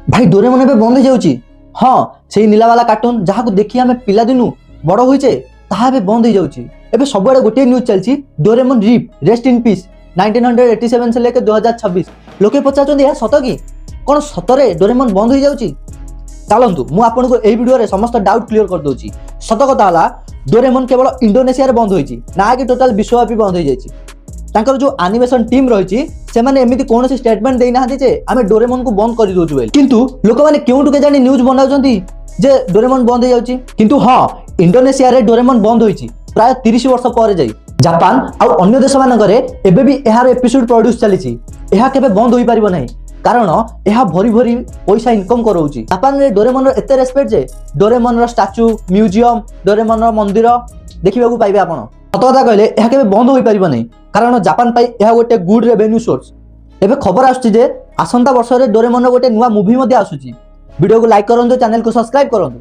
भाई डोरेमन एबे बंद हो जाउची। हाँ से नीला वाला कार्टून जहाँ को देखी आम पिला दिनु बड़ होइचे ताहा एबे बंद हो जाउची। एबे सबुआडे गोटे न्यूज चलची Doraemon RIP rest in peace 1987 से लेके 2026 लोके पचारछन्ती या सत कि कोन सतरे डोरेमन बंद हो जाउची। चलतु मु आपनको एई वीडियो रे समस्त डाउट क्लियर कर दोची। सत कथा हला डोरेमन केवल इंडोनेशिया रे बंद होइची ना कि टोटल विश्वव्यापी बंद हो जाइची। तांकर जो एनिमेशन टीम रही से माने एमिति कौन स्टेटमेंट देना जे आमे डोरेमन को बंद कर दोछु बेल किंतु लोक माने केउटु के जानी न्यूज बनाउछन्ती जे डोरेमन बंद हो जाउची। किंतु हां इंडोनेशिया रे डोरेमन बंद होइची प्राय 30 वर्ष पर जाई। जापान आ अन्य देश मानकरे एबे भी एहार एपिसोड प्रोड्यूस चलीची। एहा केबे बंद होई परिबो नै कारण एहा भरी भरी पैसा इनकम करौची। जापान रे डोरेमन रो एते रेस्पेक्ट जे डोरेमन रो स्टैच्यू म्यूजियम डोरेमन रो मंदिर देखिबा को पाइबे आपण। सत कथा कहले एहा केबे बंद होई परिबो नै कारण जापान पाई यह गोटे गुड रेवेन्यू सोर्स। एबे खबर आसुची जे आसंता वर्ष रे डोरेमन रो गोटे नुवा मूवी मध्ये आसुची। वीडियो को लाइक करंतु चैनल को सब्सक्राइब करंतु।